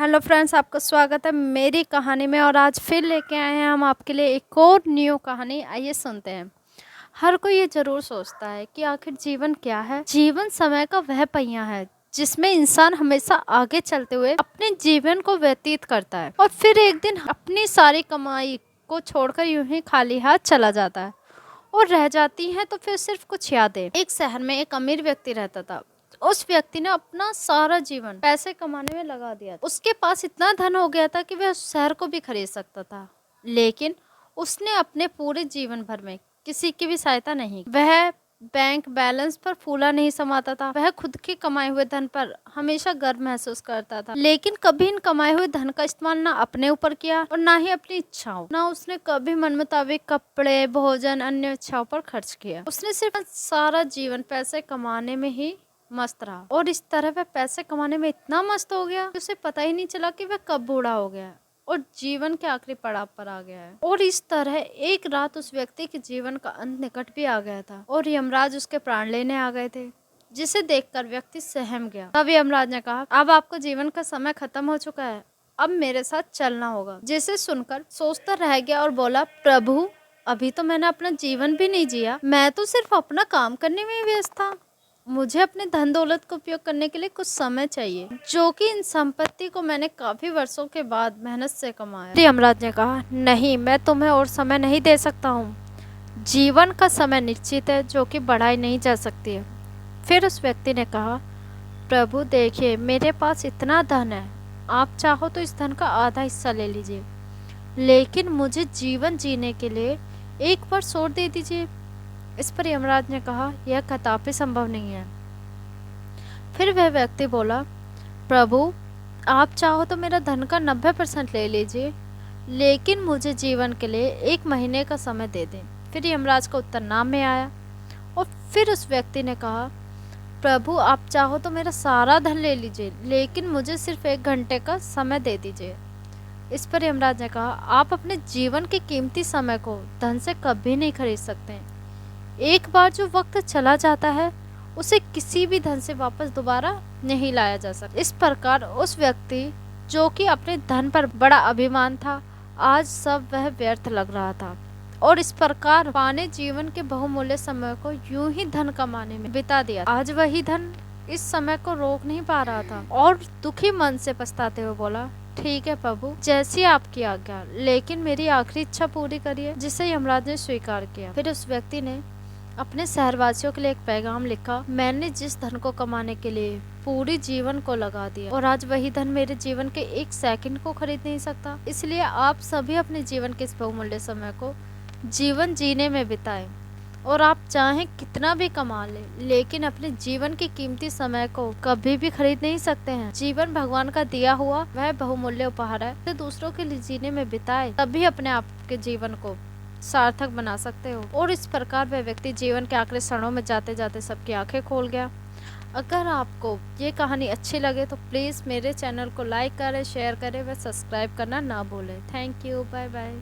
Hello friends, आपका स्वागत है मेरी कहानी में। और आज फिर लेके आए हैं हम आपके लिए एक और न्यू कहानी। आइए सुनते हैं। हर कोई ये जरूर सोचता है कि आखिर जीवन क्या है। जीवन समय का वह पहिया है जिसमें इंसान हमेशा आगे चलते हुए अपने जीवन को व्यतीत करता है और फिर एक दिन अपनी सारी कमाई को छोड़कर यूं ही खाली हाथ चला जाता है और रह जाती हैं तो फिर सिर्फ कुछ यादें। एक शहर में एक अमीर व्यक्ति रहता था। उस व्यक्ति ने अपना सारा जीवन पैसे कमाने में लगा दिया। उसके पास इतना धन हो गया था कि वह उस शहर को भी खरीद सकता था, लेकिन उसने अपने पूरे जीवन भर में किसी की भी सहायता नहीं की। वह बैंक बैलेंस पर फूला नहीं समाता था। वह खुद के कमाए हुए धन पर हमेशा गर्व महसूस करता था, लेकिन कभी इन कमाए हुए धन का इस्तेमाल ना अपने ऊपर किया और ना ही अपनी इच्छाओं। ना उसने कभी मन मुताबिक कपड़े, भोजन, अन्य इच्छाओं पर खर्च किया। उसने सिर्फ सारा जीवन पैसे कमाने में ही मस्त रहा और इस तरह वह पैसे कमाने में इतना मस्त हो गया कि उसे पता ही नहीं चला कि वह कब बूढ़ा हो गया और जीवन के आखिरी पड़ाव पर आ गया है। और इस तरह एक रात उस व्यक्ति के जीवन का अंत निकट भी आ गया था और यमराज उसके प्राण लेने आ गए थे, जिसे देखकर व्यक्ति सहम गया। तब यमराज ने कहा, अब आपका जीवन का समय खत्म हो चुका है, अब मेरे साथ चलना होगा। जिसे सुनकर सोचता रह गया और बोला, प्रभु, अभी तो मैंने अपना जीवन भी नहीं जिया, मैं तो सिर्फ अपना काम करने में ही व्यस्त था। मुझे अपने धन दौलत का उपयोग करने के लिए कुछ समय चाहिए, जो कि इन संपत्ति को मैंने काफी वर्षों के बाद मेहनत से कमाया। यमराज ने कहा, नहीं, मैं तुम्हें और समय नहीं दे सकता हूँ। जीवन का समय निश्चित है, जो कि बढ़ाई नहीं जा सकती है। फिर उस व्यक्ति ने कहा, प्रभु देखिए, मेरे पास इतना धन है, आप चाहो तो इस धन का आधा हिस्सा ले लीजिए, लेकिन मुझे जीवन जीने के लिए एक वर्ष और दे दीजिए। इस पर यमराज ने कहा, यह कदापि संभव नहीं है। फिर वह व्यक्ति बोला, प्रभु, आप चाहो तो मेरा धन का 90% ले लीजिए, लेकिन मुझे जीवन के लिए 1 महीने का समय दे दें। फिर यमराज का उत्तर ना में आया और फिर उस व्यक्ति ने कहा, प्रभु, आप चाहो तो मेरा सारा धन ले लीजिए, लेकिन मुझे सिर्फ 1 घंटे का समय दे दीजिए। इस पर यमराज ने कहा, आप अपने जीवन के कीमती समय को धन से कभी नहीं खरीद सकते। एक बार जो वक्त चला जाता है, उसे किसी भी धन से वापस दोबारा नहीं लाया जा सकता। इस प्रकार उस व्यक्ति, जो कि अपने धन पर बड़ा अभिमान था, आज सब वह व्यर्थ लग रहा था और इस प्रकार पाने जीवन के बहुमूल्य समय को यूं ही धन कमाने में बिता दिया। आज वही धन इस समय को रोक नहीं पा रहा था और दुखी मन से पछताते हुए बोला, ठीक है प्रभु, जैसी आपकी आज्ञा, लेकिन मेरी आखिरी इच्छा पूरी करिए। जिसे यमराज ने स्वीकार किया। फिर उस व्यक्ति ने अपने शहरवासियों के लिए एक पैगाम लिखा, मैंने जिस धन को कमाने के लिए पूरी जीवन को लगा दिया और आज वही धन मेरे जीवन के 1 सेकंड को खरीद नहीं सकता। इसलिए आप सभी अपने जीवन के इस बहुमूल्य समय को जीवन जीने में बिताएं और आप चाहें कितना भी कमा लें, लेकिन अपने जीवन के कीमती समय को कभी भी खरीद नहीं सकते हैं। जीवन भगवान का दिया हुआ वह बहुमूल्य उपहार है। तो दूसरों के लिए जीने में बिताए, तभी अपने आप के जीवन को सार्थक बना सकते हो। और इस प्रकार वह व्यक्ति जीवन के आखिरी क्षणों में जाते जाते सबकी आंखें खोल गया। अगर आपको ये कहानी अच्छी लगे तो प्लीज़ मेरे चैनल को लाइक करें, शेयर करें व सब्सक्राइब करना ना भूलें। Thank you, bye bye.